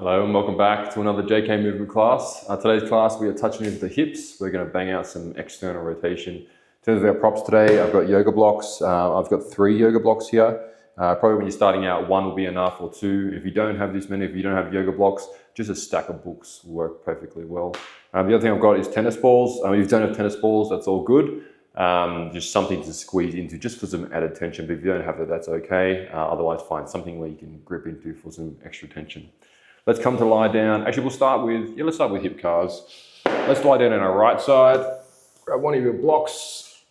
Hello and welcome back to another JK movement class. Today's class we are touching into the hips. We're going to bang out some external rotation. In terms of our props today, I've got yoga blocks. I've got 3 yoga blocks here. Probably when you're starting out, 1 will be enough, or 2. If you don't have this many, if you don't have yoga blocks, just a stack of books will work perfectly well. The other thing I've got is tennis balls. If you don't have tennis balls, that's all good. Just something to squeeze into just for some added tension. But if you don't have that, that's okay. Otherwise, find something where you can grip into for some extra tension. Let's come to lie down. Actually, let's start with hip cars. Let's lie down on our right side. Grab one of your blocks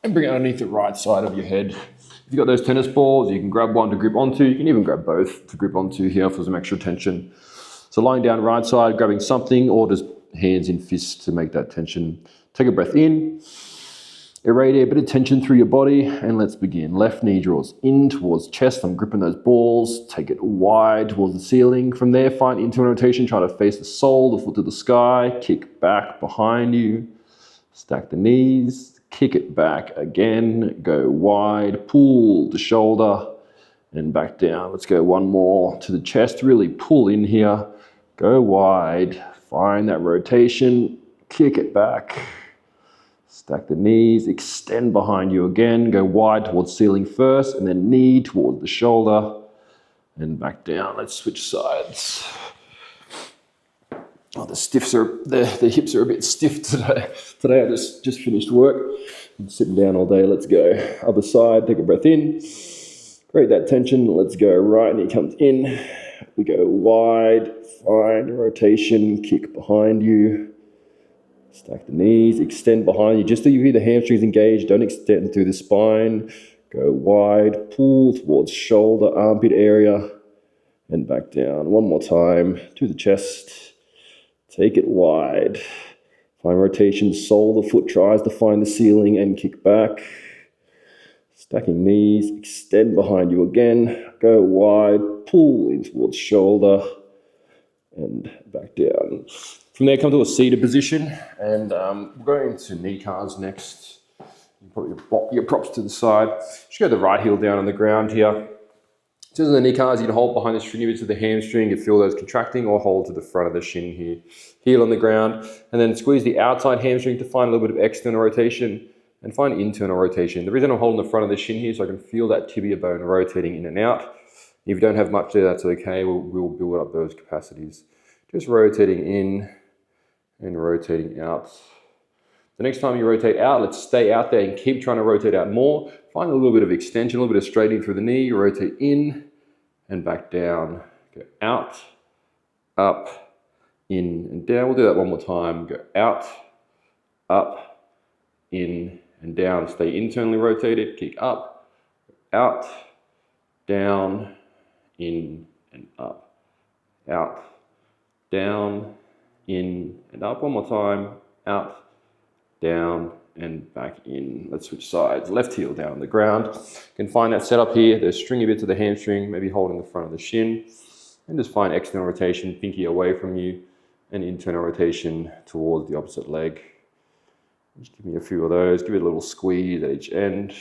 and bring it underneath the right side of your head. If you've got those tennis balls, you can grab one to grip onto. You can even grab both to grip onto here for some extra tension. So lying down right side, grabbing something, or just hands in fists to make that tension. Take a breath in. Irradiate a bit of tension through your body, and let's begin. Left knee draws in towards chest. I'm gripping those balls. Take it wide towards the ceiling. From there, find internal rotation. Try to face the sole, the foot to the sky. Kick back behind you. Stack the knees. Kick it back again. Go wide. Pull the shoulder and back down. Let's go one more to the chest. Really pull in here. Go wide. Find that rotation. Kick it back. Stack the knees, extend behind you again, go wide towards ceiling first, and then knee towards the shoulder, and back down. Let's switch sides. Oh, the hips are a bit stiff today. Today I just finished work. I'm sitting down all day. Let's go. Other side, take a breath in. Create that tension. Let's go. Right knee comes in. We go wide, find rotation, kick behind you. Stack the knees, extend behind you, just so you hear the hamstrings engage. Don't extend through the spine. Go wide, pull towards shoulder, armpit area, and back down. One more time to the chest. Take it wide. Find rotation, sole the foot tries to find the ceiling and kick back. Stacking knees, extend behind you again. Go wide, pull in towards shoulder, and back down. From there, come to a seated position, and we're going into knee cars next. You put your props to the side. Just go the right heel down on the ground here. So in the knee cars, you can hold behind the stringy bits of the hamstring. You feel those contracting, or hold to the front of the shin here. Heel on the ground, and then squeeze the outside hamstring to find a little bit of external rotation, and find internal rotation. The reason I'm holding the front of the shin here is so I can feel that tibia bone rotating in and out. If you don't have much there, that's okay. We'll build up those capacities. Just rotating in and rotating out. The next time you rotate out, let's stay out there and keep trying to rotate out more. Find a little bit of extension, a little bit of straightening through the knee. Rotate in and back down. Go out, up, in and down. We'll do that one more time. Go out, up, in and down. Stay internally rotated. Kick up, out, down, in and up, out, down, in and up. One more time. Out, down, and back in. Let's switch sides. Left heel down on the ground. You can find that setup here. There's stringy bits of the hamstring, maybe holding the front of the shin. And just find external rotation, pinky away from you, and internal rotation towards the opposite leg. Just give me a few of those. Give it a little squeeze at each end.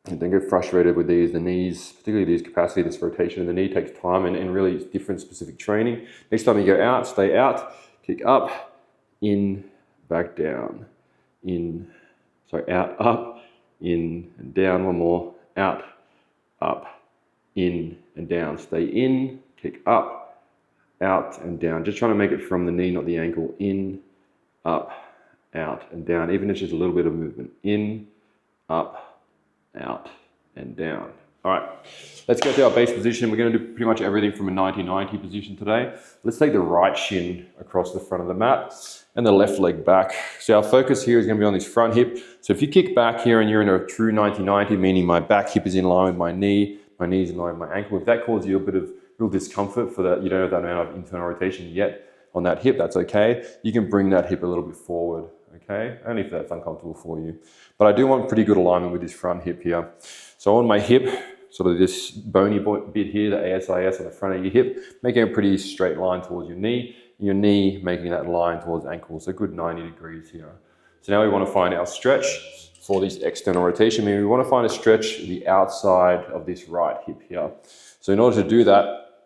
And don't get frustrated with these. The knees, particularly these capacity, this rotation of the knee takes time and really it's different specific training. Next time you go out, stay out, kick up, in, back down, in, sorry, out, up, in, and down. One more, out, up, in, and down. Stay in, kick up, out, and down. Just trying to make it from the knee, not the ankle. In, up, out, and down. Even if it's just a little bit of movement. In, up, out and down. All right, let's go to our base position. We're going to do pretty much everything from a 90-90 position today. Let's take the right shin across the front of the mat and the left leg back. So our focus here is going to be on this front hip. So if you kick back here and you're in a true 90-90, meaning my back hip is in line with my knee is in line with my ankle, if that causes you a bit of real discomfort for that, you don't have that amount of internal rotation yet on that hip, that's okay. You can bring that hip a little bit forward. Okay, only if that's uncomfortable for you. But I do want pretty good alignment with this front hip here. So on my hip, sort of this bony bit here, the ASIS on the front of your hip, making a pretty straight line towards your knee making that line towards ankle, so a good 90 degrees here. So now we want to find our stretch for this external rotation, meaning we want to find a stretch the outside of this right hip here. So in order to do that,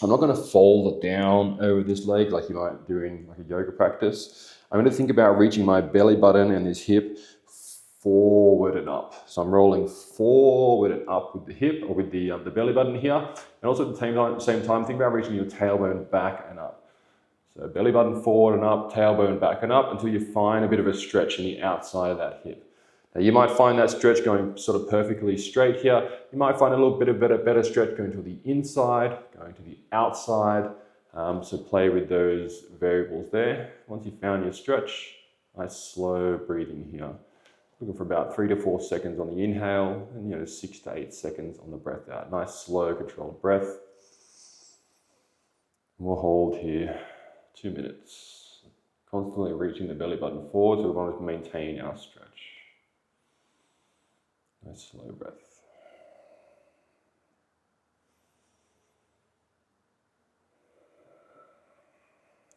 I'm not going to fold it down over this leg like you might do in like a yoga practice. I'm going to think about reaching my belly button and this hip forward and up. So I'm rolling forward and up with the hip or with the belly button here. And also at the same time, think about reaching your tailbone back and up. So belly button forward and up, tailbone back and up until you find a bit of a stretch in the outside of that hip. Now you might find that stretch going sort of perfectly straight here. You might find a little bit of better stretch going to the inside, going to the outside. So play with those variables there. Once you've found your stretch, nice slow breathing here. Looking for about 3 to 4 seconds on the inhale and 6 to 8 seconds on the breath out. Nice slow controlled breath. We'll hold here 2 minutes. Constantly reaching the belly button forward, so we want to maintain our stretch. Nice slow breath.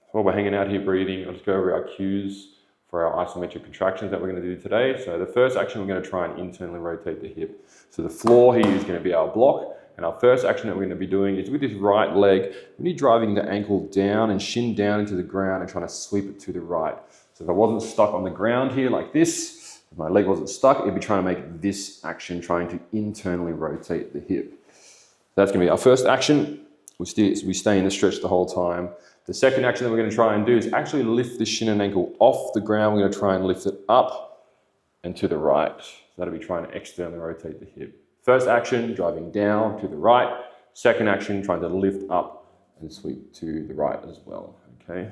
So while we're hanging out here breathing, I'll just go over our cues for our isometric contractions that we're going to do today. So the first action, we're going to try and internally rotate the hip. So the floor here is going to be our block. And our first action that we're going to be doing is with this right leg, really driving the ankle down and shin down into the ground and trying to sweep it to the right. So if I wasn't stuck on the ground here like this, if my leg wasn't stuck, it'd be trying to make this action, trying to internally rotate the hip. That's going to be our first action. We stay in the stretch the whole time. The second action that we're going to try and do is actually lift the shin and ankle off the ground. We're going to try and lift it up and to the right. So that'll be trying to externally rotate the hip. First action, driving down to the right. Second action, trying to lift up and sweep to the right as well, okay?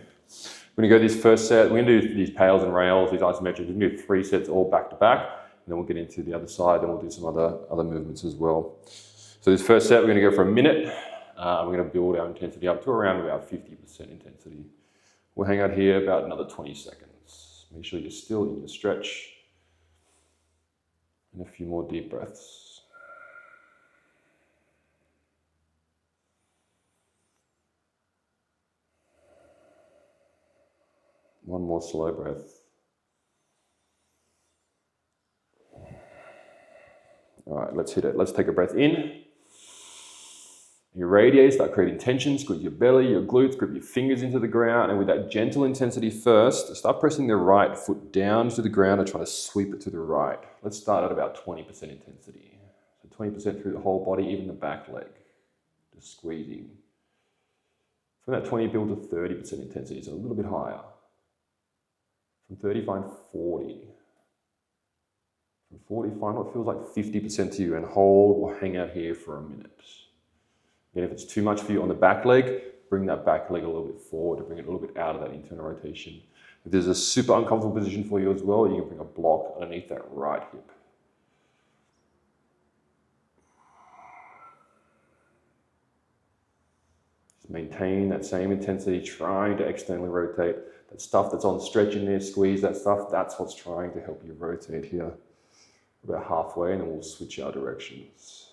We're going to go this first set. We're going to do these pails and rails, these isometrics. We're going to do 3 sets all back to back, and then we'll get into the other side, and we'll do some other movements as well. So this first set, we're going to go for a minute. We're going to build our intensity up to around about 50% intensity. We'll hang out here about another 20 seconds. Make sure you're still in your stretch. And a few more deep breaths. One more slow breath. All right, let's hit it. Let's take a breath in. You radiate, start creating tension, squeeze your belly, your glutes, grip your fingers into the ground, and with that gentle intensity first, start pressing the right foot down to the ground and try to sweep it to the right. Let's start at about 20% intensity. So 20% through the whole body, even the back leg. Just squeezing. From that 20, build to 30% intensity, so a little bit higher. From 30, find 40. From 40, find what feels like 50% to you and hold or hang out here for a minute. Again, if it's too much for you on the back leg, bring that back leg a little bit forward to bring it a little bit out of that internal rotation. If there's a super uncomfortable position for you as well, you can bring a block underneath that right hip. Just maintain that same intensity, trying to externally rotate. That stuff that's on stretch in there, squeeze that stuff, that's what's trying to help you rotate here. About halfway, and then we'll switch our directions.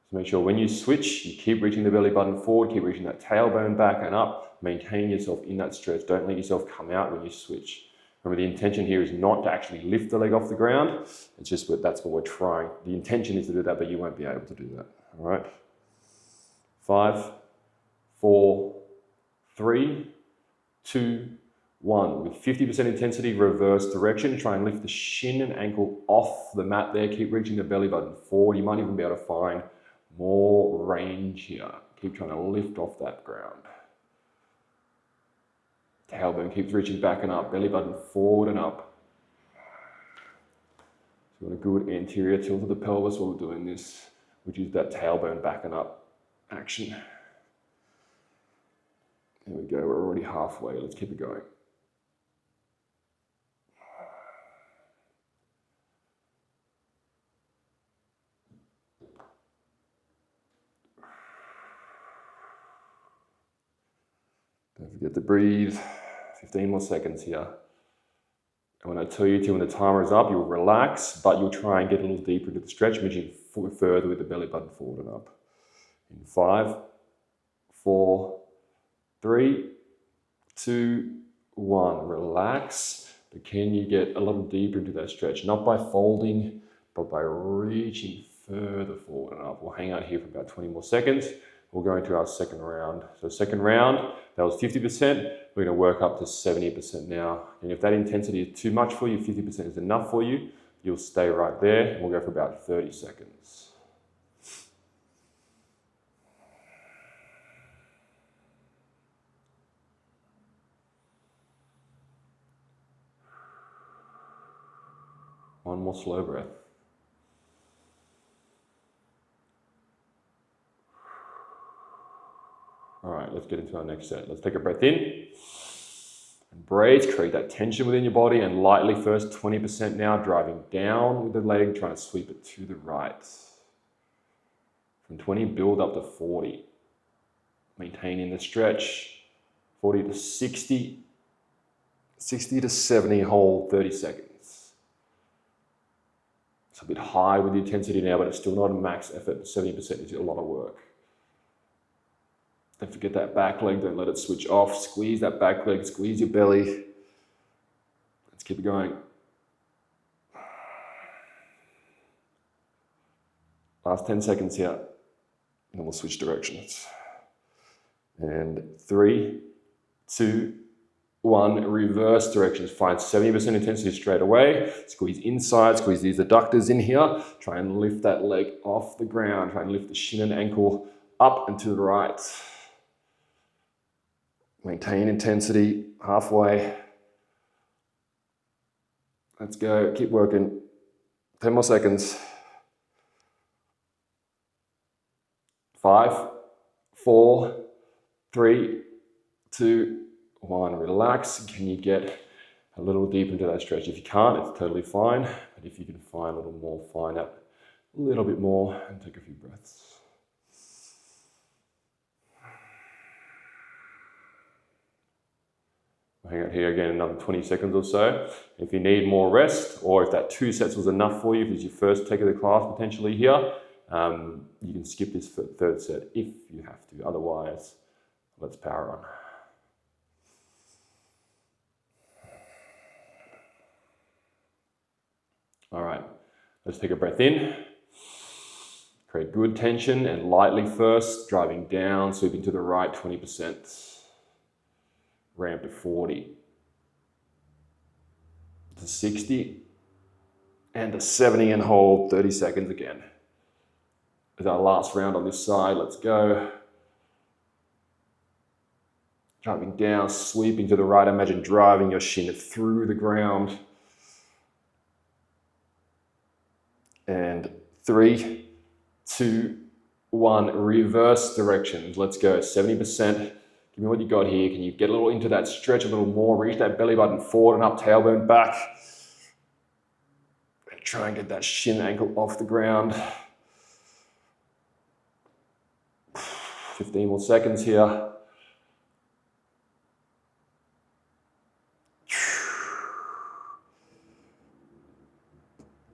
So make sure when you switch, you keep reaching the belly button forward, keep reaching that tailbone back and up, maintain yourself in that stretch. Don't let yourself come out when you switch. Remember, the intention here is not to actually lift the leg off the ground. It's just that's what we're trying. The intention is to do that, but you won't be able to do that. All right? 5, 4, 3, 2, 1. With 50% intensity, reverse direction. Try and lift the shin and ankle off the mat there. Keep reaching the belly button forward. You might even be able to find more range here. Keep trying to lift off that ground. Tailbone keeps reaching back and up. Belly button forward and up. So we want a good anterior tilt of the pelvis while we're doing this, which is that tailbone back and up action. There we go, we're already halfway. Let's keep it going. Don't forget to breathe. 15 more seconds here. And when I tell you to, when the timer is up, you'll relax, but you'll try and get a little deeper into the stretch, reaching further with the belly button forward and up. In 5, 4, 3, 2, 1. Relax. But can you get a little deeper into that stretch? Not by folding, but by reaching further forward and up. We'll hang out here for about 20 more seconds. We'll go into our second round. So second round, that was 50%. We're gonna work up to 70% now. And if that intensity is too much for you, 50% is enough for you, you'll stay right there. And we'll go for about 30 seconds. One more slow breath. All right, let's get into our next set. Let's take a breath in. And breathe, create that tension within your body, and lightly first 20% now, driving down with the leg, trying to sweep it to the right. From 20, build up to 40. Maintaining the stretch, 40 to 60, 60 to 70, hold 30 seconds. It's a bit high with the intensity now, but it's still not a max effort. 70% is a lot of work. Don't forget that back leg, don't let it switch off. Squeeze that back leg, squeeze your belly. Let's keep it going. Last 10 seconds here, and then we'll switch directions. And 3, 2, 1, reverse directions. Find 70% intensity straight away. Squeeze inside, squeeze these adductors in here. Try and lift that leg off the ground. Try and lift the shin and ankle up and to the right. Maintain intensity, halfway. Let's go, keep working. 10 more seconds. 5, 4, 3, 2, 1. Relax. Can you get a little deeper into that stretch? If you can't, it's totally fine. But if you can find a little more, find out a little bit more and take a few breaths. Hang out here again another 20 seconds or so. If you need more rest, or if that 2 sets was enough for you, if it's your first take of the class potentially here, you can skip this third set if you have to. Otherwise, let's power on. All right, let's take a breath in. Create good tension and lightly first, driving down, sweeping to the right 20%. Ramp to 40, to 60, and to 70, and hold 30 seconds again. As our last round on this side, let's go. Driving down, sweeping to the right. Imagine driving your shin through the ground. And 3, 2, 1, reverse directions. Let's go, 70%. Give me what you got here. Can you get a little into that stretch a little more? Reach that belly button forward and up, tailbone back. And try and get that shin ankle off the ground. 15 more seconds here.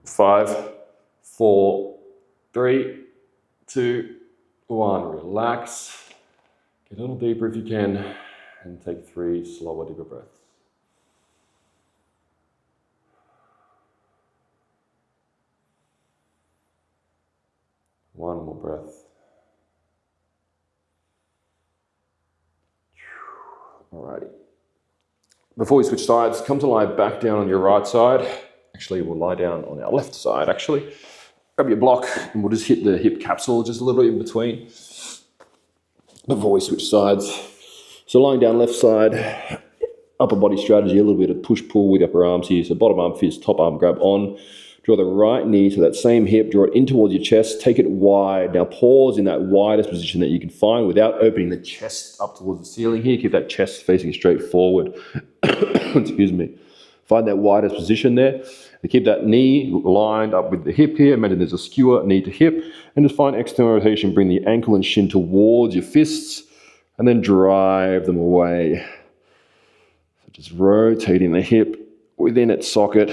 5, 4, 3, 2, 1. Relax. Get a little deeper if you can, and take 3 slower, deeper breaths. One more breath. Alrighty. Before we switch sides, come to lie back down on your right side. Actually, we'll lie down on our left side, actually. Grab your block, and we'll just hit the hip capsule just a little bit in between before we switch sides. So lying down left side, upper body strategy, a little bit of push-pull with the upper arms here. So bottom arm fist, top arm grab on. Draw the right knee to that same hip, draw it in towards your chest, take it wide. Now pause in that widest position that you can find without opening the chest up towards the ceiling here. Keep that chest facing straight forward. Excuse me. Find that widest position there. And keep that knee lined up with the hip here. Imagine there's a skewer knee to hip. And just find external rotation. Bring the ankle and shin towards your fists. And then drive them away. So just rotating the hip within its socket.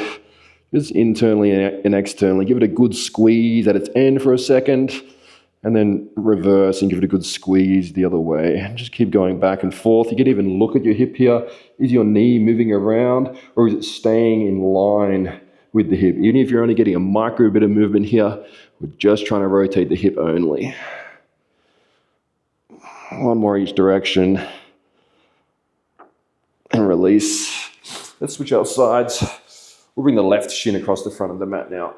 Just internally and externally. Give it a good squeeze at its end for a second. and then reverse and give it a good squeeze the other way. And just keep going back and forth. You can even look at your hip here. Is your knee moving around, or is it staying in line with the hip? Even if you're only getting a micro bit of movement here, we're just trying to rotate the hip only. One more each direction. And release. Let's switch out sides. We'll bring the left shin across the front of the mat now.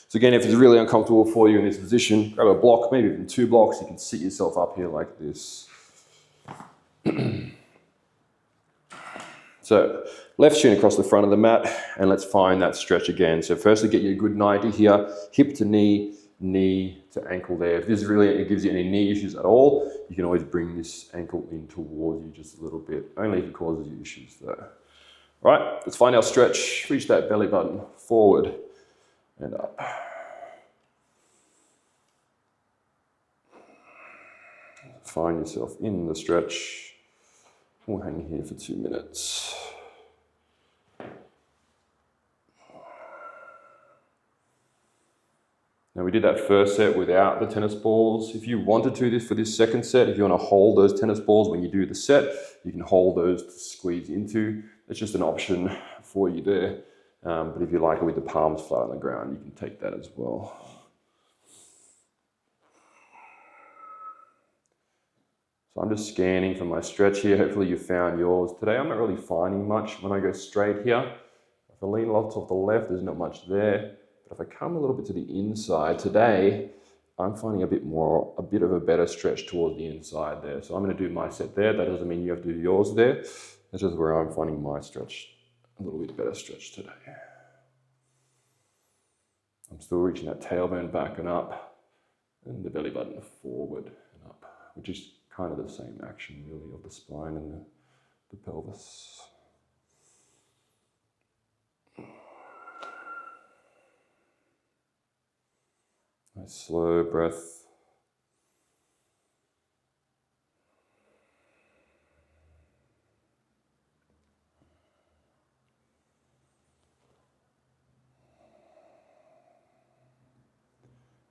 So again, if it's really uncomfortable for you in this position, grab a block, maybe even 2 blocks. You can sit yourself up here like this. So left shin across the front of the mat, and let's find that stretch again. So firstly, get you a good 90 here, hip to knee, knee to ankle there. If this really gives you any knee issues at all, you can always bring this ankle in towards you just a little bit, only if it causes you issues though. All right, let's find our stretch. Reach that belly button forward and up. Find yourself in the stretch. We'll hang here for 2 minutes. Now we did that first set without the tennis balls. If you wanted to do this for this second set, if you want to hold those tennis balls when you do the set, you can hold those to squeeze into. It's just an option for you there. But if you like it with the palms flat on the ground, you can take that as well. So I'm just scanning for my stretch here. Hopefully you found yours. Today I'm not really finding much when I go straight here. If I lean lots off the left, there's not much there. But if I come a little bit to the inside today, I'm finding a bit of a better stretch towards the inside there. So I'm going to do my set there. That doesn't mean you have to do yours there. That's just where I'm finding my stretch, a little bit better stretch today. I'm still reaching that tailbone back and up, and the belly button forward and up, which is kind of the same action really of the spine and the pelvis. Nice slow breath.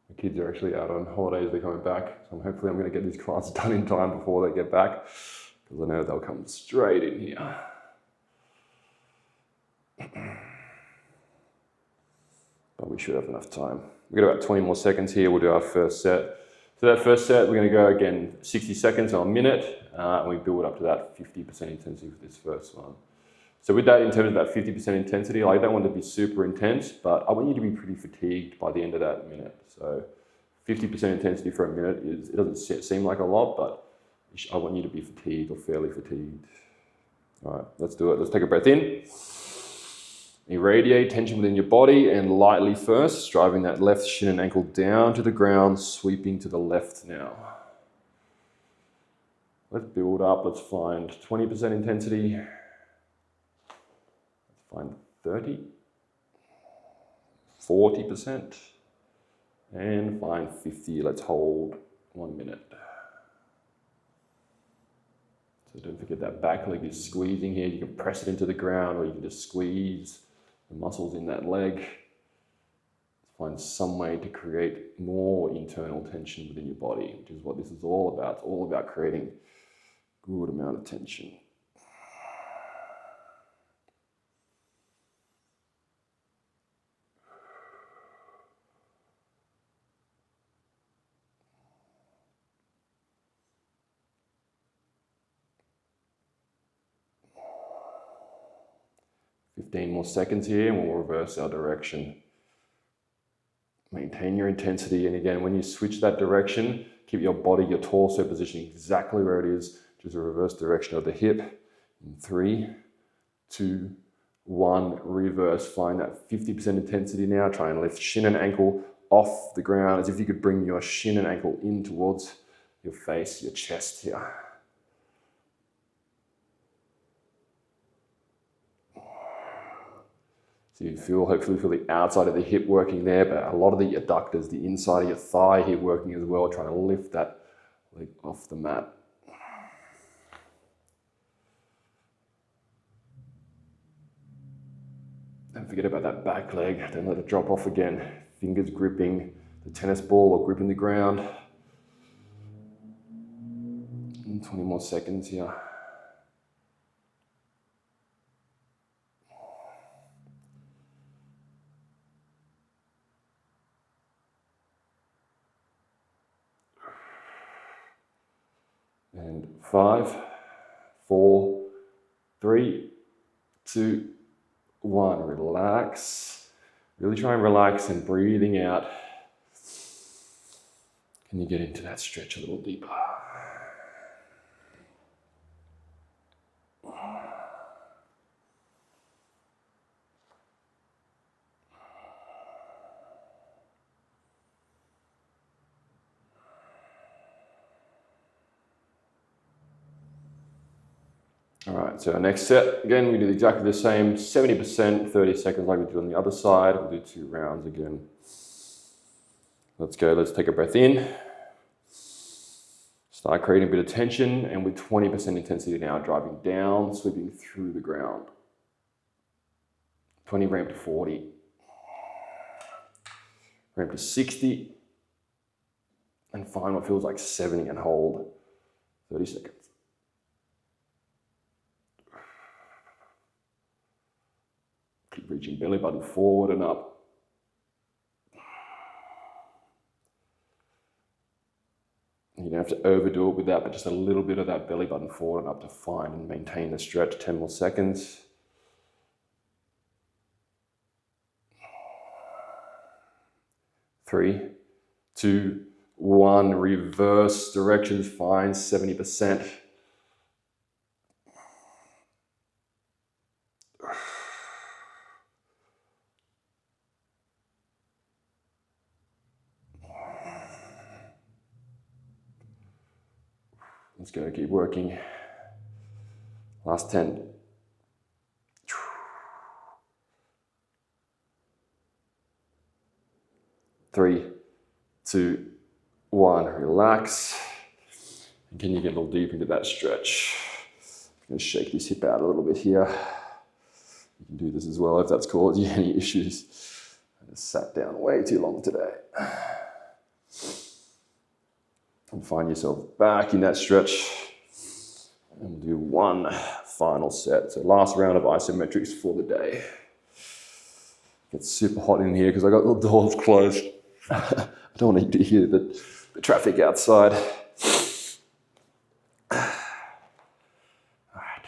My kids are actually out on holidays, they're coming back, so hopefully I'm going to get these classes done in time before they get back, because I know they'll come straight in here. But we should have enough time. We've got about 20 more seconds here. We'll do our first set. So that first set, we're going to go again 60 seconds or a minute, and we build up to that 50% intensity for this first one. So with that, in terms of that 50% intensity, I don't want to be super intense, but I want you to be pretty fatigued by the end of that minute. So 50% intensity for a minute it doesn't seem like a lot, but I want you to be fatigued or fairly fatigued. All right, let's do it. Let's take a breath in. Irradiate tension within your body, and lightly first, driving that left shin and ankle down to the ground, sweeping to the left now. Let's build up. Let's find 20% intensity. Let's find 30, 40%, and find 50. Let's hold 1 minute. So don't forget that back leg is squeezing here. You can press it into the ground, or you can just squeeze the muscles in that leg. Let's find some way to create more internal tension within your body, which is what this is all about. It's all about creating a good amount of tension. Fifteen more seconds here, and we'll reverse our direction. Maintain your intensity, and again, when you switch that direction, keep your body, your torso positioning exactly where it is, just a reverse direction of the hip. In 3, 2, 1, reverse. Find that 50% intensity now. Try and lift shin and ankle off the ground, as if you could bring your shin and ankle in towards your face, your chest here. So you hopefully feel the outside of the hip working there, but a lot of the adductors, the inside of your thigh here working as well, trying to lift that leg off the mat. Don't forget about that back leg. Don't let it drop off again. Fingers gripping the tennis ball or gripping the ground. And 20 more seconds here. And 5, 4, 3, 2, 1. Relax. Really try and relax and breathing out. Can you get into that stretch a little deeper? All right, so our next set, again, we do exactly the same, 70%, 30 seconds like we did on the other side. We'll do 2 rounds again. Let's go, let's take a breath in. Start creating a bit of tension, and with 20% intensity now, driving down, sweeping through the ground. 20, ramp to 40. Ramp to 60. And find what feels like 70 and hold 30 seconds. Keep reaching belly button forward and up. You don't have to overdo it with that, but just a little bit of that belly button forward and up to find and maintain the stretch. 10 more seconds. Three, 2, 1. Reverse directions, find 70%. Let's go, keep working. Last 10. 3, 2, 1. Relax. And can you get a little deep into that stretch? I'm going to shake this hip out a little bit here. You can do this as well if that's caused you any issues. I just sat down way too long today. And find yourself back in that stretch. And we'll do 1 final set. So last round of isometrics for the day. It's super hot in here because I got the doors closed. I don't want you to hear the traffic outside. All right,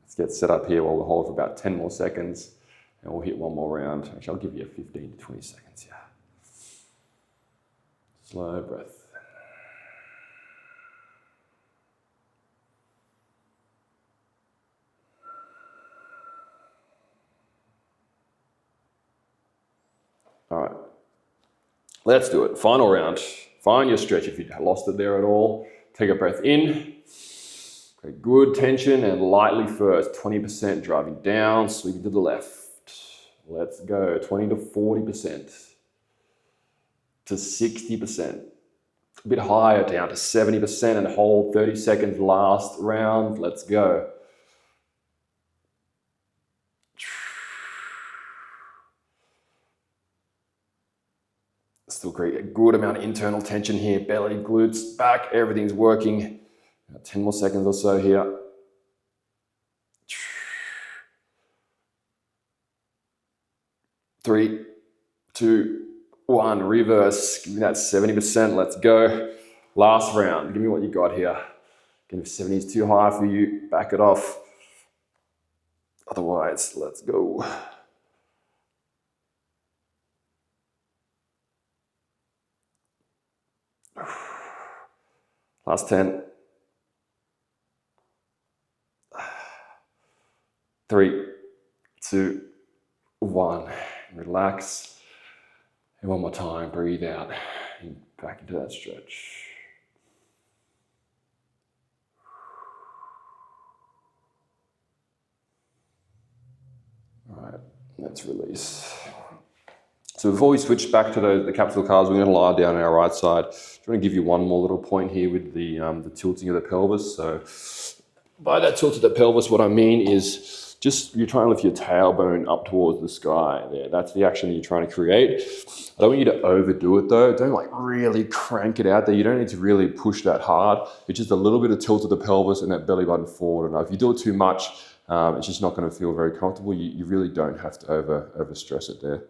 let's get set up here while we'll hold for about 10 more seconds and we'll hit 1 more round. Actually, I'll give you 15 to 20 seconds here. Slow breath. All right, let's do it. Final round. Find your stretch if you lost it there at all. Take a breath in. Okay, good tension and lightly first. 20% driving down, sweeping to the left. Let's go. 20 to 40%. To 60%. A bit higher, down to 70% and hold 30 seconds last round. Let's go. Still create a good amount of internal tension here. Belly, glutes, back, everything's working. 10 more seconds or so here. Three, 2, 1. Reverse. Give me that 70%. Let's go. Last round. Give me what you got here. Again, if 70 is too high for you, back it off. Otherwise, let's go. Last 10. 3, 2, 1. Relax. And 1 more time, breathe out. And back into that stretch. All right, let's release. So before we switch back to the capsule cars, we're going to lie down on our right side. I'm going to give you one more little point here with the tilting of the pelvis. So by that tilt of the pelvis, what I mean is you're trying to lift your tailbone up towards the sky there. That's the action that you're trying to create. I don't want you to overdo it though. Don't like really crank it out there. You don't need to really push that hard. It's just a little bit of tilt of the pelvis and that belly button forward. And if you do it too much, it's just not going to feel very comfortable. You really don't have to over stress it there.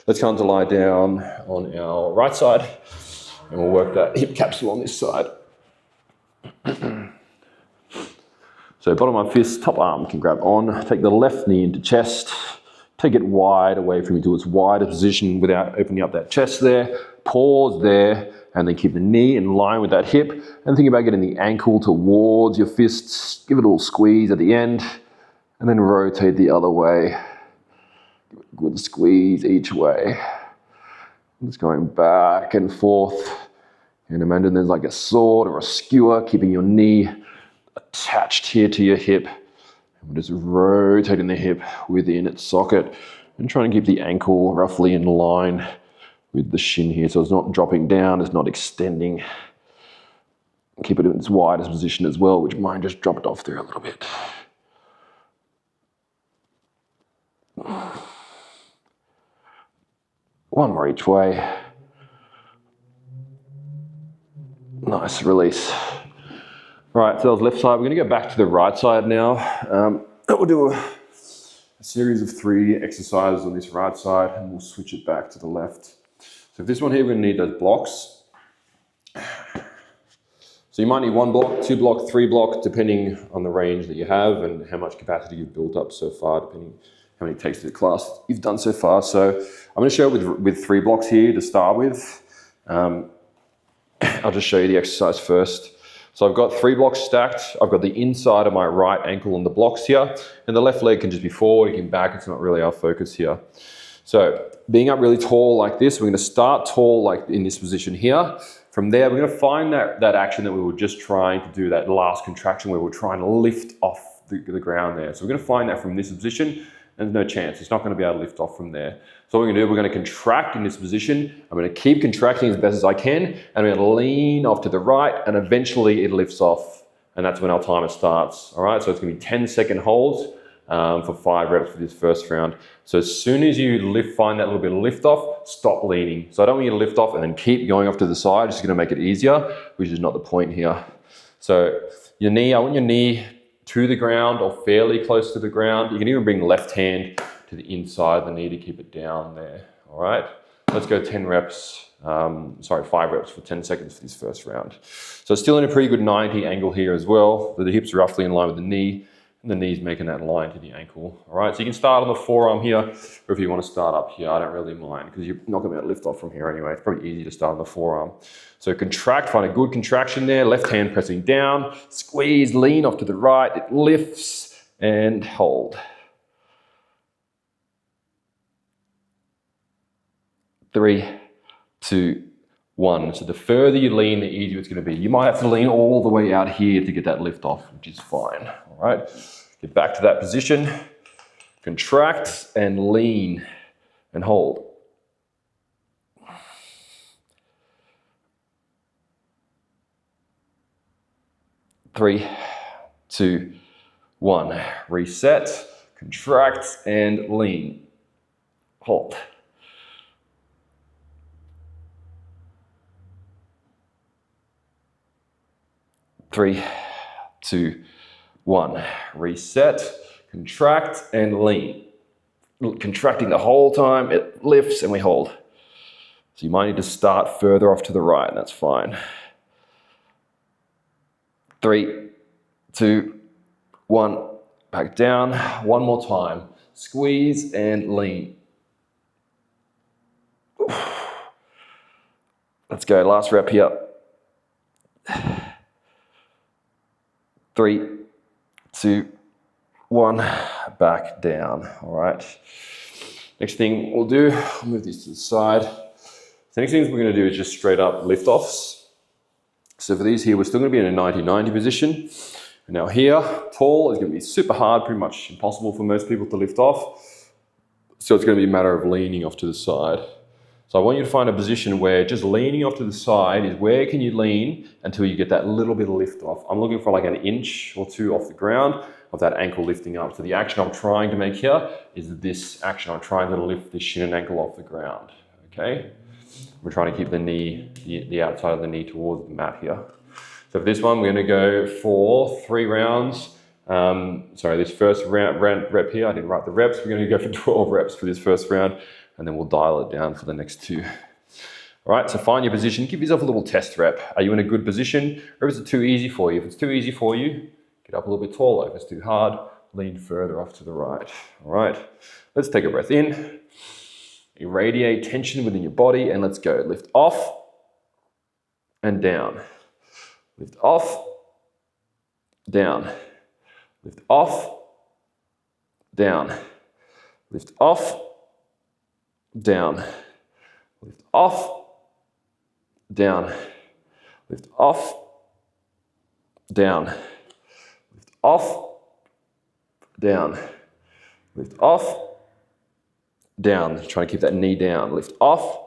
Let's come to lie down on our right side and we'll work that hip capsule on this side. So bottom of my fist, top arm can grab on. Take the left knee into chest. Take it wide away from you to its widest position without opening up that chest there. Pause there and then keep the knee in line with that hip. And think about getting the ankle towards your fists. Give it a little squeeze at the end and then rotate the other way. Give it a good squeeze each way. Just going back and forth. And imagine there's like a sword or a skewer keeping your knee attached here to your hip. And we're just rotating the hip within its socket and trying to keep the ankle roughly in line with the shin here. So it's not dropping down, it's not extending. Keep it in its widest position as well, which mine just dropped off there a little bit. One more each way. Nice release. Right, so that was left side. We're going to go back to the right side now. We'll do a series of 3 exercises on this right side and we'll switch it back to the left. So for this one here, we're going to need those blocks. So you might need 1 block, 2 block, 3 block, depending on the range that you have and how much capacity you've built up so far, depending how many takes of the class you've done so far. So I'm going to show with 3 blocks here to start with. I'll just show you the exercise first. So I've got 3 blocks stacked. I've got the inside of my right ankle on the blocks here, and the left leg can just be forward, you can back, it's not really our focus here. So being up really tall like this, we're gonna start tall like in this position here. From there, we're gonna find that action that we were just trying to do, that last contraction where we're trying to lift off the ground there. So we're gonna find that from this position, and there's no chance. It's not gonna be able to lift off from there. So what we're gonna do, we're gonna contract in this position. I'm gonna keep contracting as best as I can, and I'm gonna lean off to the right, and eventually it lifts off, and that's when our timer starts. All right, so it's gonna be 10-second holds for 5 reps for this first round. So as soon as you find that little bit of lift off, stop leaning. So I don't want you to lift off and then keep going off to the side. It's gonna make it easier, which is not the point here. So your knee, I want your knee to the ground or fairly close to the ground. You can even bring the left hand to the inside of the knee to keep it down there. All right, let's go 5 reps for 10 seconds for this first round. So still in a pretty good 90 angle here as well. The hips are roughly in line with the knee and the knee's making that line to the ankle. All right, so you can start on the forearm here, or if you want to start up here, I don't really mind because you're not gonna be able to lift off from here anyway. It's probably easy to start on the forearm. So contract, find a good contraction there, left hand pressing down, squeeze, lean off to the right, it lifts and hold. 3, 2, 1. So the further you lean, the easier it's going to be. You might have to lean all the way out here to get that lift off, which is fine. All right, get back to that position, contract and lean and hold. 3, 2, 1. Reset, contract and lean. Hold. 3, 2, 1. Reset, contract and lean. Contracting the whole time, it lifts and we hold. So you might need to start further off to the right, and that's fine. 3, 2, 1. Back down. One more time. Squeeze and lean. Let's go. Last rep here. 3, 2, 1. Back down. All right. Next thing we'll do, I'll move this to the side. The next thing we're going to do is just straight up lift offs. So for these here, we're still going to be in a 90-90 position. And now here, tall is going to be super hard, pretty much impossible for most people to lift off. So it's going to be a matter of leaning off to the side. So So I want you to find a position where just leaning off to the side is where can you lean until you get that little bit of lift off. I'm looking for like an inch or two off the ground of that ankle lifting up. So the action I'm trying to make here is this action. I'm trying to lift the shin and ankle off the ground, okay? We're trying to keep the knee, the outside of the knee towards the mat here. So for this one, we're going to go for 3 rounds. This first rep here, I didn't write the reps. We're going to go for 12 reps for this first round, and then we'll dial it down for the next 2. All right, so find your position. Give yourself a little test rep. Are you in a good position, or is it too easy for you? If it's too easy for you, get up a little bit taller. If it's too hard, lean further off to the right. All right, let's take a breath in. Irradiate tension within your body, and let's go. Lift off and down. Lift off, down. Lift off, down. Lift off, down. Lift off, down. Lift off, down. Lift off, down. Lift off, down. Try to keep that knee down. Lift off,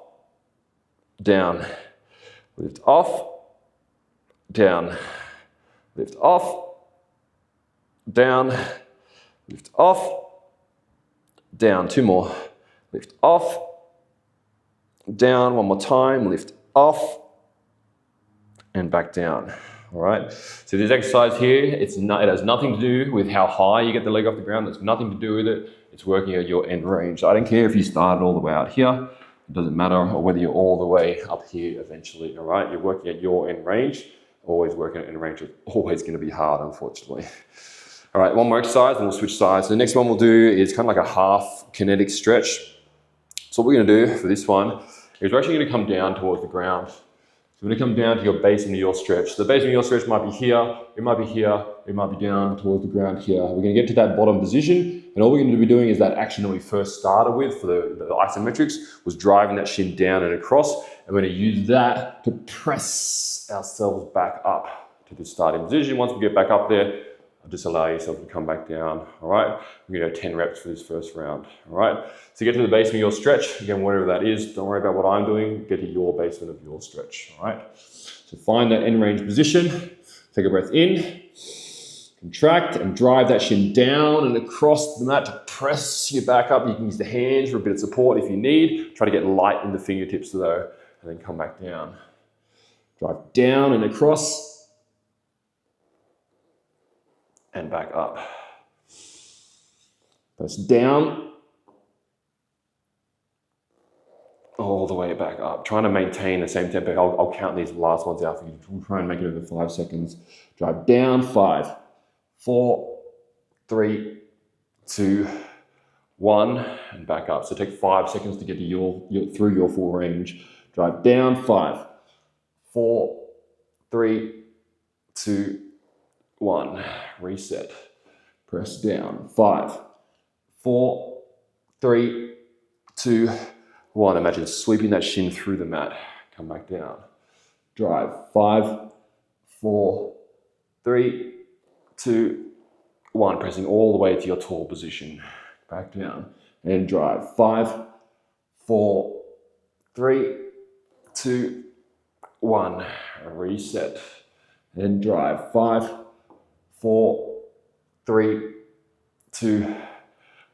down. Lift off, down. Lift off, down. Lift off, down. 2 more. Lift off, down. 1 more time. Lift off, and back down. All right. So this exercise here, it has nothing to do with how high you get the leg off the ground. There's nothing to do with it. It's working at your end range. So I don't care if you started all the way out here. It doesn't matter, or whether you're all the way up here eventually. All right. You're working at your end range. Always working at end range. It's always going to be hard, unfortunately. All right. 1 more exercise, and we'll switch sides. So the next one we'll do is kind of like a half kinetic stretch. So what we're going to do for this one is we're actually going to come down towards the ground. So we're going to come down to your base of your stretch. So the base of your stretch might be here, it might be here, it might be down towards the ground here. We're going to get to that bottom position, and all we're going to be doing is that action that we first started with for the isometrics was driving that shin down and across, and we're going to use that to press ourselves back up to the starting position. Once we get back up there, just allow yourself to come back down. All right, we're going to do 10 reps for this first round. All right, so get to the base of your stretch, again, whatever that is. Don't worry about what I'm doing. Get to your basement of your stretch. All right, so find that end range position. Take a breath in, contract, and drive that shin down and across the mat to press your back up. You can use the hands for a bit of support if you need. Try to get light in the fingertips though, and then come back down. Drive down and across, and back up. Press down, all the way back up. Trying to maintain the same tempo. I'll count these last ones out for you. We'll try and make it over 5 seconds. Drive down, 5, 4, 3, 2, 1, and back up. So take 5 seconds to get to through your full range. Drive down, 5, 4, 3, 2, 1. Reset. Press down. 5, 4, 3, 2, 1. Imagine sweeping that shin through the mat. Come back down. Drive. 5, 4, 3, 2, 1. Pressing all the way to your tall position. Back down. And drive. 5, 4, 3, 2, 1. Reset. And drive. 5, 4, 3, 2,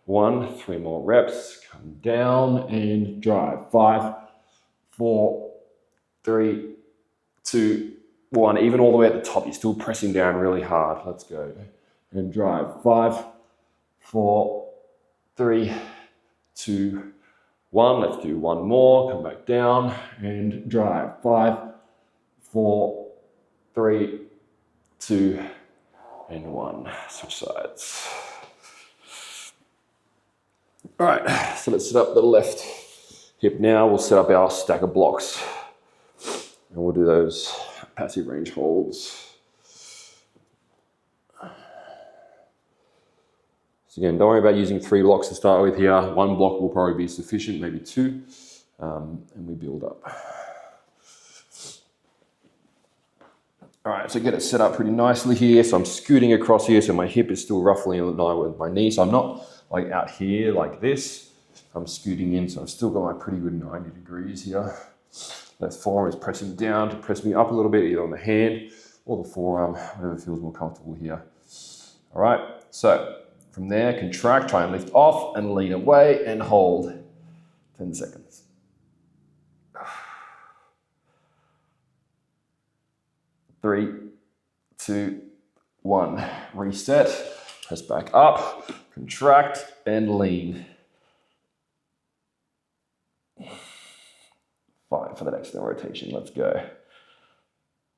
1. 3 more reps. Come down and drive. 5, 4, 3, 2, 1. Even all the way at the top, you're still pressing down really hard. Let's go. And drive. 5, 4, 3, 2, 1. Let's do 1 more. Come back down and drive. 5, 4, 3, 2, and 1. Switch sides. All right, so let's set up the left hip now. We'll set up our stack of blocks, and we'll do those passive range holds. So again, don't worry about using 3 blocks to start with here. 1 block will probably be sufficient, maybe 2, and we build up. All right, so get it set up pretty nicely here. So I'm scooting across here, so my hip is still roughly in line with my knee. So I'm not like out here like this. I'm scooting in, so I've still got my pretty good 90 degrees here. Left forearm is pressing down to press me up a little bit, either on the hand or the forearm, whatever feels more comfortable here. All right, so from there, contract, try and lift off and lean away and hold. 10 seconds. 3, 2, 1. Reset, press back up, contract and lean. 5 for the next rotation, let's go.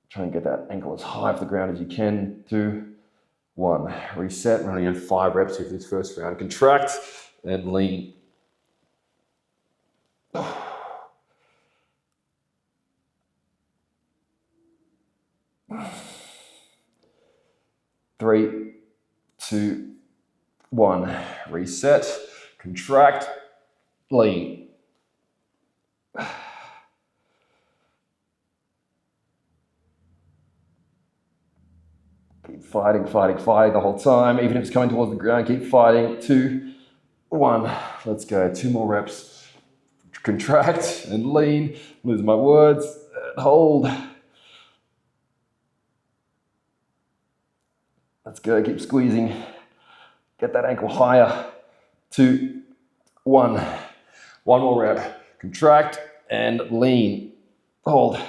Try and get that ankle as high off the ground as you can. 2, 1. Reset, we're only in 5 reps here for this first round. Contract and lean. 3, 2, 1. Reset, contract, lean. Keep fighting, fighting, fighting the whole time. Even if it's coming towards the ground, keep fighting. 2, 1. Let's go. 2 more reps. Contract and lean. Lose my words. And hold. Let's go. Keep squeezing. Get that ankle higher. 2, 1. 1 more rep. Contract and lean. Hold.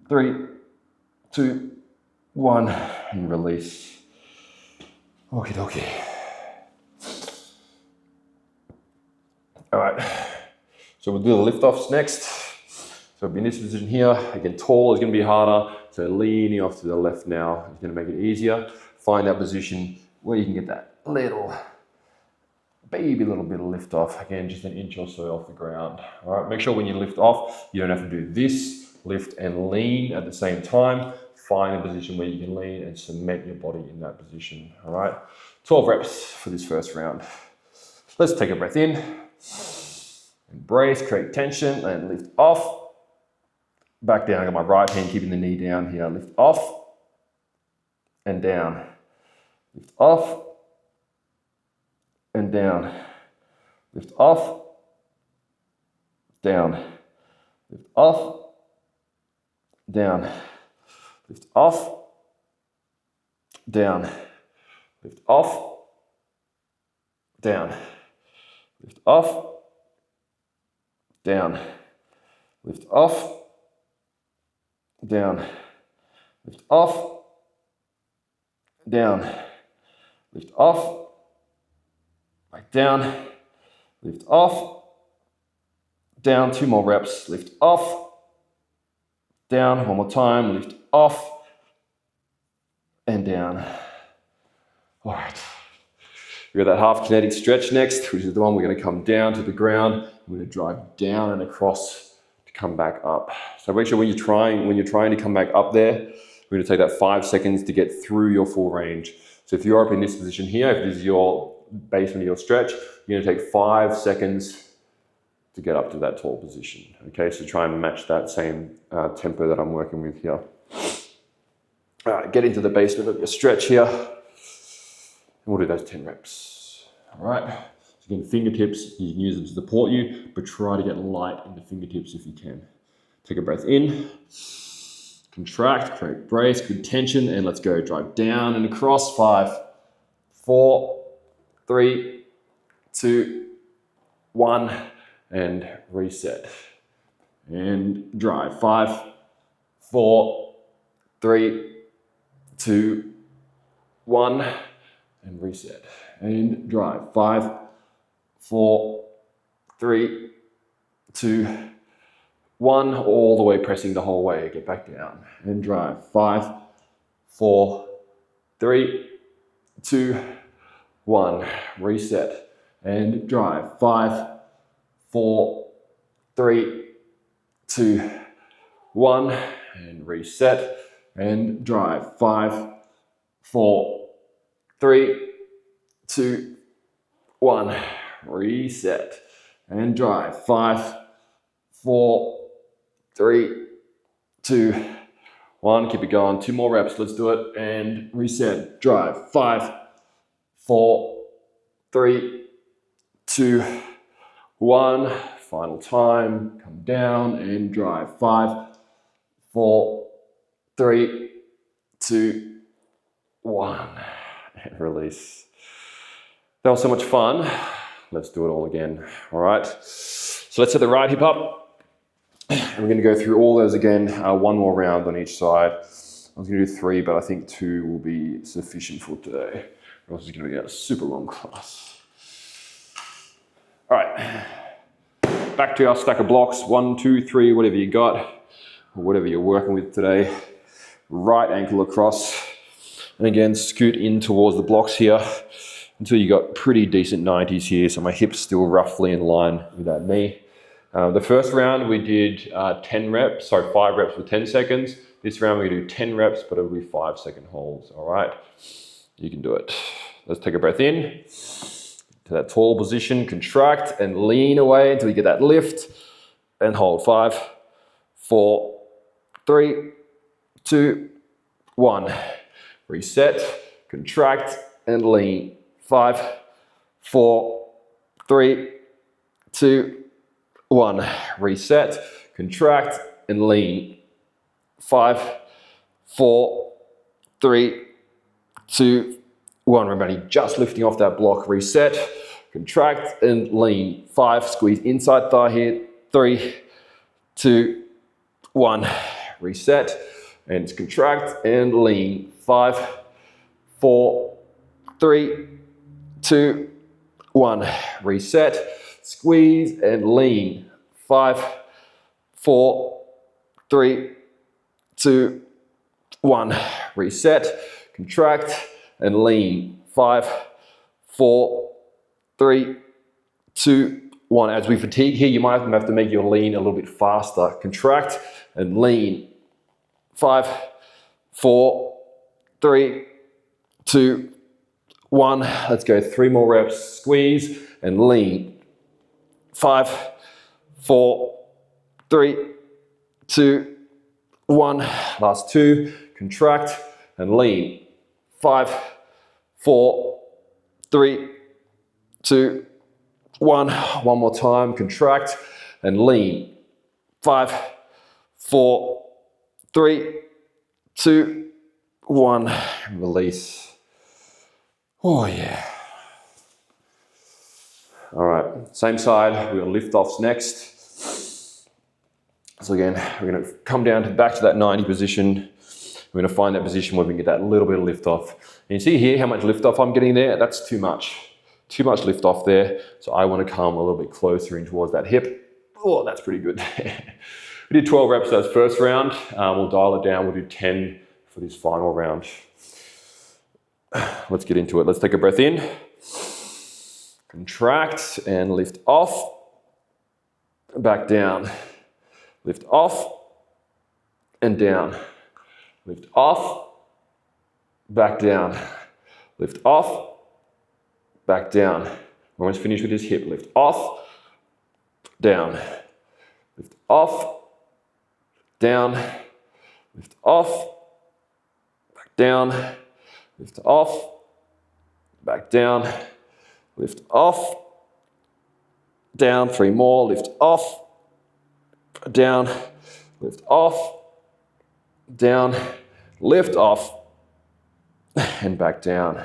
3, 2, 1, and release. Okie dokie. All right, so we'll do the lift offs next. So be in this position here. Again, tall is going to be harder, so leaning off to the left now is going to make it easier. Find that position where you can get that little little bit of lift off. Again, just an inch or so off the ground. All right, make sure when you lift off, you don't have to do this. Lift and lean at the same time. Find a position where you can lean and cement your body in that position. All right, 12 reps for this first round. Let's take a breath in. Embrace, create tension, and lift off. Back down. I got my right hand keeping the knee down here. Lift off and down. Lift off and down. Lift off, down. Lift off, down, lift off, down, lift off, down, lift off, down, lift off, down, lift off, down, lift off, back down, lift off, down. 2 more reps, lift off, down, 1 more time, lift off and down. All right, we got that half kinetic stretch next, which is the one we're going to come down to the ground. We're going to drive down and across to come back up. So make sure when you're trying to come back up there, we're going to take that 5 seconds to get through your full range. So if you're up in this position here, if this is your basement of your stretch, you're going to take 5 seconds to get up to that tall position. Okay, so try and match that same tempo that I'm working with here. All right, get into the basement of your stretch here. And we'll do those 10 reps. All right, so again, fingertips, you can use them to support you, but try to get light in the fingertips if you can. Take a breath in, contract, create brace, good tension, and let's go. Drive down and across. 5, 4, 3, 2, 1. And reset and drive. 5, 4, 3, 2, 1 and reset and drive. 5, 4, 3, 2, 1, all the way, pressing the whole way. Get back down and drive. 5, 4, 3, 2, 1. Reset and drive. 5, 4, 3, 2, 1, and reset and drive. 5, 4, 3, 2, 1, reset and drive. 5, 4, 3, 2, 1, keep it going. 2 more reps, let's do it. And reset, drive. 5, 4, 3, 2, 1. Final time, come down and drive. 5, 4, 3, 2, 1. And release. That was so much fun. Let's do it all again. All right. So let's set the right hip up. And we're going to go through all those again, 1 more round on each side. I was going to do 3, but I think 2 will be sufficient for today. Or else it's going to be a super long class. All right, back to our stack of blocks. 1, 2, 3, whatever you got, or whatever you're working with today. Right ankle across. And again, scoot in towards the blocks here until you got pretty decent 90s here. So my hip's still roughly in line with that knee. The first round we did 5 reps for 10 seconds. This round we do 10 reps, but it'll be 5-second holds, all right? You can do it. Let's take a breath in to that tall position, contract and lean away until you get that lift and hold. 5, 4, 3, 2, 1. Reset, contract and lean. 5, 4, 3, 2, 1. Reset, contract, and lean. 5, 4, 3, 2, 1. Remember, just lifting off that block. Reset, contract, and lean. 5, squeeze inside thigh here. 3, 2, 1. Reset, and contract, and lean. 5, 4, 3, 2, 1. Reset, squeeze and lean. 5, 4, 3, 2, 1. Reset, contract and lean. 5, 4, 3, 2, 1. As we fatigue here, you might have to make your lean a little bit faster. Contract and lean. 5, 4, 3, 2, 1. Let's go 3 more reps. Squeeze and lean. 5, 4, 3, 2, 1. Last 2. Contract and lean. 5, 4, 3, 2, 1. One more time. Contract and lean. 5, 4, 3, 2, 1. Release. Oh yeah. All right, same side, we're gonna lift offs next. So again, we're gonna come down back to that 90 position. We're gonna find that position where we can get that little bit of lift off. And you see here how much lift off I'm getting there? That's too much. Too much lift off there. So I wanna come a little bit closer in towards that hip. Oh, that's pretty good. We did 12 reps that first round. We'll dial it down, we'll do 10 for this final round. Let's get into it. Let's take a breath in. Contract and lift off, back down, lift off and down, lift off, back down, lift off, back down. We're almost finished with this hip. Lift off, down, lift off, down, lift off, back down, lift off, back down, lift off, down. 3 more, lift off, down, lift off, down, lift off, and back down.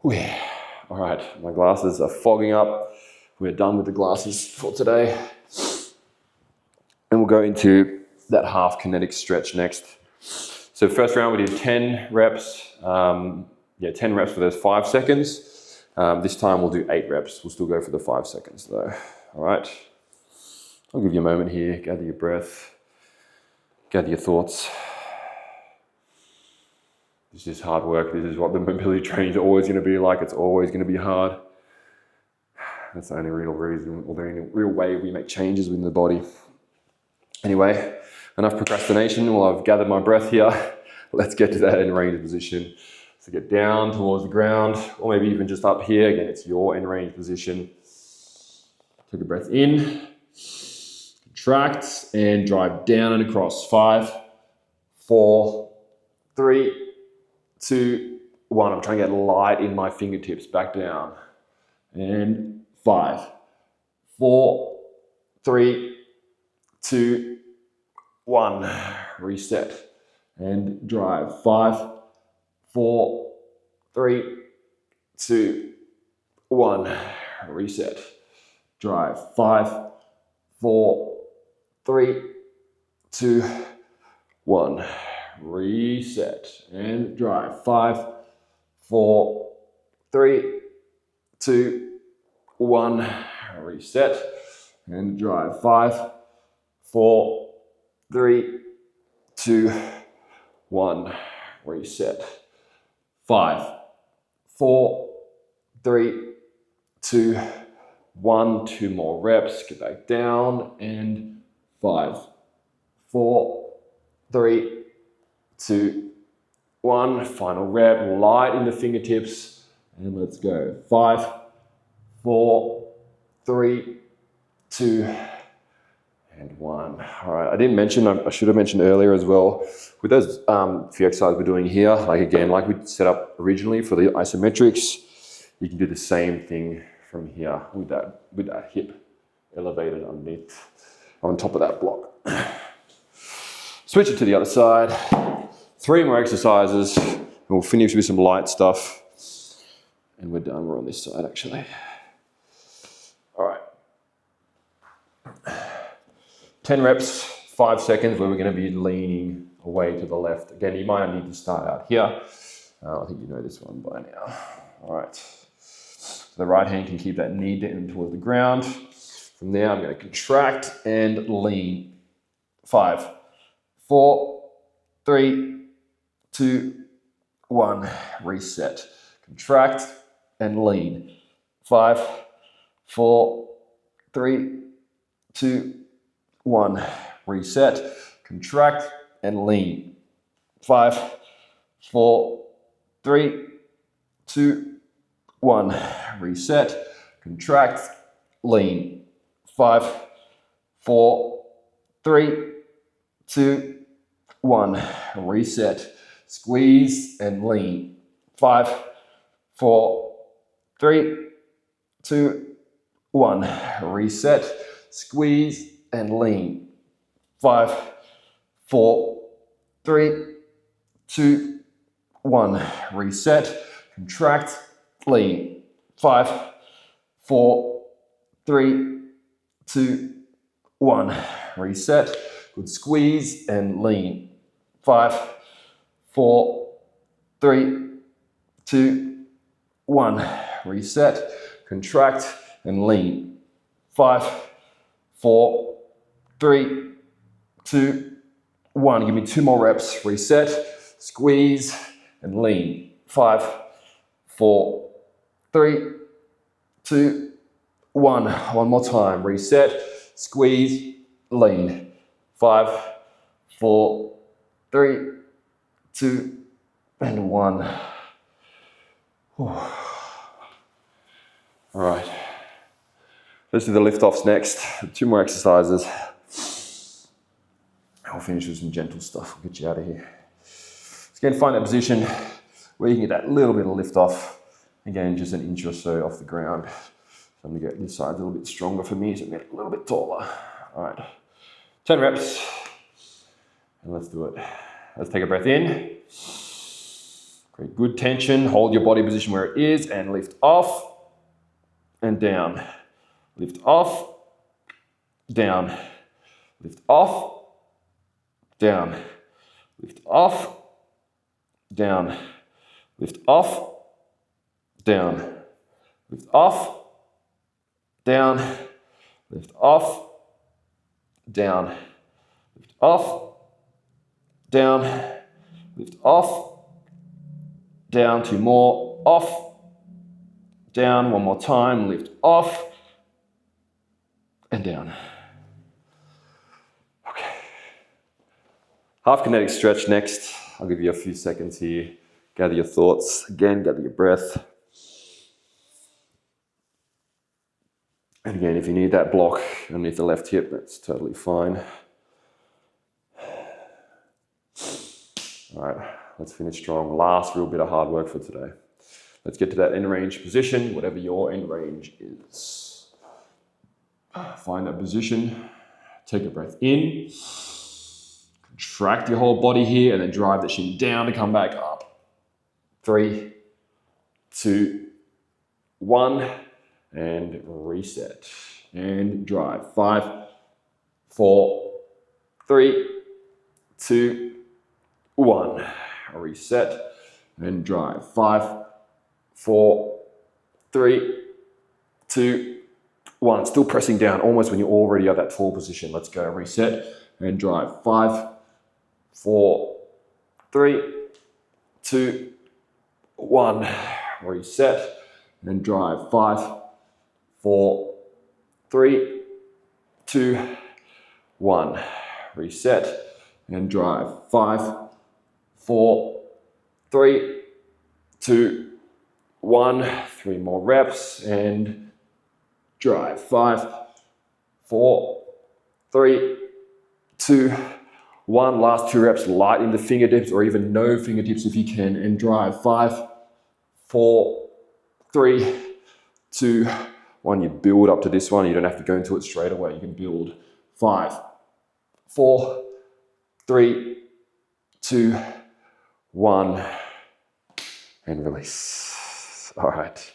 All right, my glasses are fogging up. We're done with the glasses for today. And we'll go into that half kinetic stretch next. So first round we did 10 reps. 10 reps for those 5 seconds. This time we'll do 8 reps. We'll still go for the 5 seconds though. All right. I'll give you a moment here. Gather your breath. Gather your thoughts. This is hard work. This is what the mobility training is always going to be like. It's always going to be hard. That's the only real reason, or the only real way we make changes within the body. Anyway, enough procrastination. Well, I've gathered my breath here. Let's get to that end range position. So get down towards the ground, or maybe even just up here. Again, it's your end range position. Take a breath in, contract, and drive down and across. 5, 4, 3, 2, 1. I'm trying to get light in my fingertips. Back down. And 5, 4, 3, 2, 1. Reset. And drive. 5, 4, 3, 2, 1. Reset. Drive. 5, 4, 3, 2, 1. Reset. And drive. 5, 4, 3, 2, 1. Reset. And drive. 5, 4, 3, 2, 1. Reset. 5, 4, 3, 2, 1. 2 more reps. Get back down. And 5, 4, 3, 2, 1. Final rep. Light in the fingertips. And let's go. 5, 4, 3, 2, and 1. All right, I didn't mention, I should have mentioned earlier as well, with those few exercises we're doing here, like again, like we set up originally for the isometrics, you can do the same thing from here with that hip elevated underneath, on top of that block. Switch it to the other side. 3 more exercises, and we'll finish with some light stuff. And we're done, we're on this side actually. All right. 10 reps, 5 seconds, where we're going to be leaning away to the left. Again, you might need to start out here. I think you know this one by now. All right. So the right hand can keep that knee down towards the ground. From there, I'm going to contract and lean. 5, 4, 3, 2, 1. Reset. Contract and lean. 5, 4, 3, 2, 1. Reset. Contract and lean. 5, 4, 3, 2, 1. Reset. Contract. Lean. 5, 4, 3, 2, 1. Reset. Squeeze and lean. 5, 4, 3, 2, 1. Reset. Squeeze and lean. 5, 4, 3, 2, 1. Reset. Contract. Lean. 5, 4, 3, 2, 1. Reset. Good squeeze and lean. 5, 4, 3, 2, 1. Reset. Contract and lean. 5, 4, 3, 2, 1. Give me 2 more reps. Reset. Squeeze and lean. 5, 4, 3, 2, 1. One more time. Reset. Squeeze. Lean. 5, 4, 3, 2, and 1. All right. Let's do the lift-offs next. 2 more exercises. I'll finish with some gentle stuff. We'll get you out of here. So again, find that position where you can get that little bit of lift-off. Again, just an inch or so off the ground. So I'm going to get this side a little bit stronger for me, so I'm going to get a little bit taller. All right. 10 reps. And let's do it. Let's take a breath in. Great, good tension. Hold your body position where it is and lift off and down. Lift off, down. Lift off, down. Lift off, down. Lift off, down. Lift off, down. Lift off, down. Lift off, down. Lift off, down. 2 more. Off, down. 1 more time. Lift off and down. Okay. Half kinetic stretch next. I'll give you a few seconds here. Gather your thoughts. Again, gather your breath. And again, if you need that block underneath the left hip, that's totally fine. All right, let's finish strong. Last real bit of hard work for today. Let's get to that end range position, whatever your end range is. Find that position, take a breath in, contract your whole body here, and then drive the shin down to come back up. 3, 2, 1, and reset. And drive. 5, 4, 3, 2, 1. Reset and drive. 5, 4, 3, 2, 1. Still pressing down almost when you're already at that tall position. Let's go. Reset and drive. 5, 4, 3, 2, 1. Reset and drive. 5, 4, 3, 2, 1. Reset and drive. 5, 4, 3, 2, 1. 3 more reps and drive. 5, 4, 3, 2, 1. Last 2 reps, light in the fingertips or even no fingertips if you can, and drive. 5, 4, 3, 2, 1. You build up to this one. You don't have to go into it straight away. You can build. 5, 4, 3, 2, 1, and release. All right.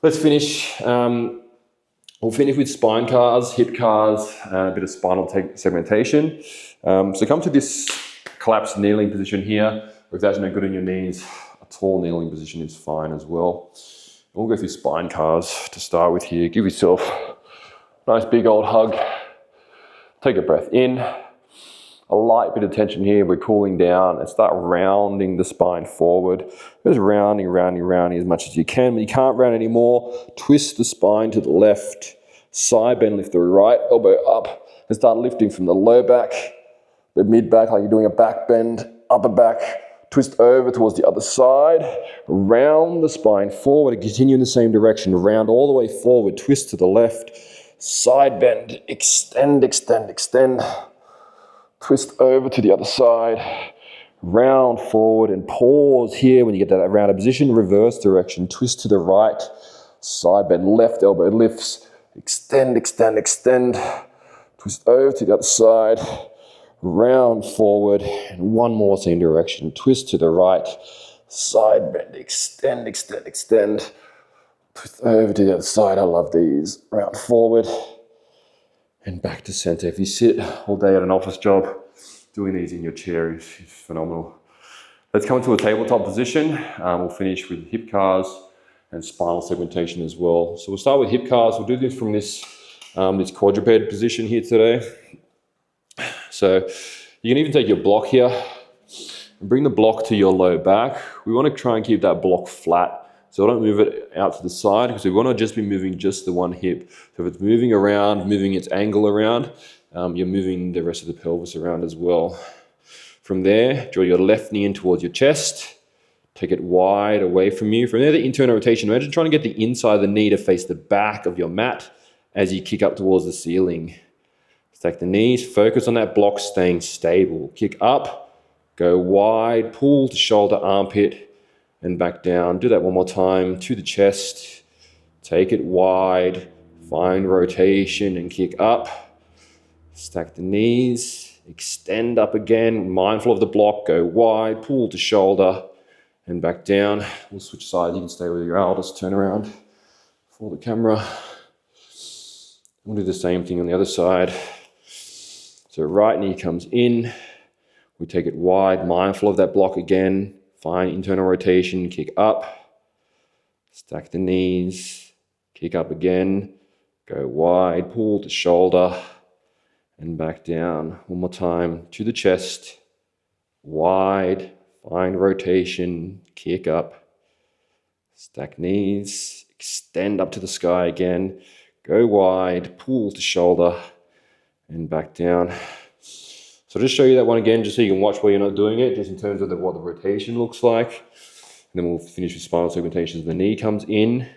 Let's finish. We'll finish with spine cars, hip cars, a bit of spinal segmentation. So come to this collapsed kneeling position here. If that's no good in your knees, a tall kneeling position is fine as well. We'll go through spine cars to start with here. Give yourself a nice big old hug. Take a breath in. A light bit of tension here. We're cooling down and start rounding the spine forward. Just rounding as much as you can. When you can't round anymore, twist the spine to the left. Side bend, lift the right elbow up and start lifting from the low back, the mid back, like you're doing a back bend, upper back. Twist over towards the other side. Round the spine forward and continue in the same direction. Round all the way forward. Twist to the left. Side bend. Extend, extend, extend. Twist over to the other side. Round forward and pause here when you get that rounded position. Reverse direction. Twist to the right. Side bend. Left elbow lifts. Extend, extend, extend. Twist over to the other side. Round forward and one more same direction. Twist to the right. Side bend. Extend, extend, extend. Twist over to the other side. I love these. Round forward. And back to center. If you sit all day at an office job, doing these in your chair is phenomenal. Let's come to a tabletop position. We'll finish with hip cars and spinal segmentation as well. So we'll start with hip cars. We'll do this from this quadruped position here today. So you can even take your block here and bring the block to your low back. We want to try and keep that block flat. So don't move it out to the side because we want to just be moving just the one hip. So if it's moving around, moving its angle around, you're moving the rest of the pelvis around as well. From there, draw your left knee in towards your chest. Take it wide away from you. From there, the internal rotation. Imagine trying to get the inside of the knee to face the back of your mat as you kick up towards the ceiling. Stack the knees. Focus on that block staying stable. Kick up. Go wide. Pull to shoulder, armpit. And back down. Do that one more time to the chest. Take it wide. Find rotation and kick up. Stack the knees. Extend up again. Mindful of the block. Go wide. Pull to shoulder and back down. We'll switch sides. You can stay where you are. I'll just turn around for the camera. We'll do the same thing on the other side. So right knee comes in. We take it wide. Mindful of that block again. Find internal rotation, kick up, stack the knees, kick up again, go wide, pull to shoulder, and back down. One more time, to the chest, wide, find rotation, kick up, stack knees, extend up to the sky again, go wide, pull to shoulder, and back down. So just show you that one again, just so you can watch while you're not doing it, just in terms of what the rotation looks like. And then we'll finish with spinal segmentation. The knee comes in,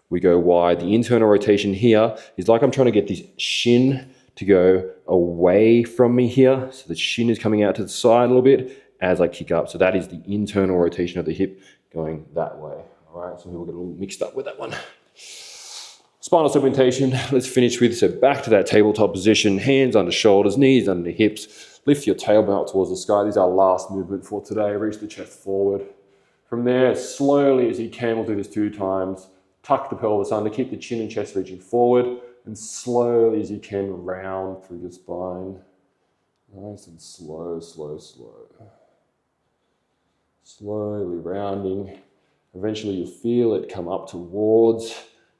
we go wide. The internal rotation here is like I'm trying to get this shin to go away from me here. So the shin is coming out to the side a little bit, as I kick up. So that is the internal rotation of the hip going that way. All right, so we'll get a little mixed up with that one. Spinal segmentation, let's finish with, so back to that tabletop position, hands under shoulders, knees under hips, lift your tailbone up towards the sky. This is our last movement for today. Reach the chest forward. From there, slowly as you can, we'll do this 2 times. Tuck the pelvis under, keep the chin and chest reaching forward, and slowly as you can, round through your spine. Nice and slow, slow, slow. Slowly rounding. Eventually you'll feel it come up towards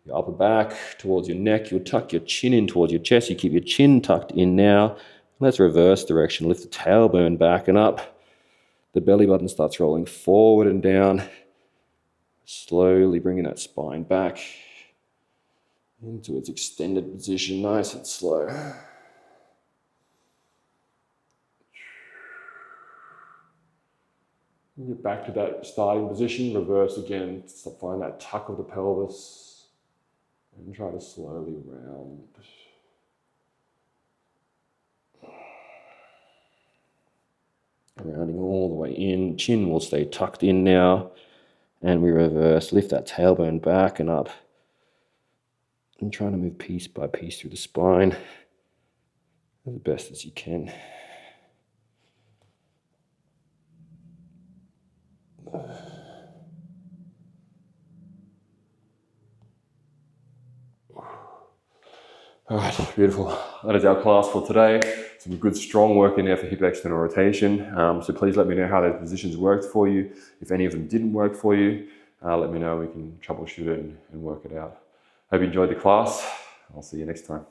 your upper back, towards your neck. You'll tuck your chin in towards your chest. You keep your chin tucked in now. Let's reverse direction. Lift the tailbone back and up. The belly button starts rolling forward and down. Slowly bringing that spine back into its extended position, nice and slow. And get back to that starting position, reverse again, find that tuck of the pelvis, and try to slowly round. Rounding all the way in, chin will stay tucked in now. And we reverse, lift that tailbone back and up. And trying to move piece by piece through the spine as best as you can. All right, beautiful. That is our class for today. Some good strong work in there for hip external rotation. So please let me know how those positions worked for you. If any of them didn't work for you, let me know. We can troubleshoot it and work it out. Hope you enjoyed the class. I'll see you next time.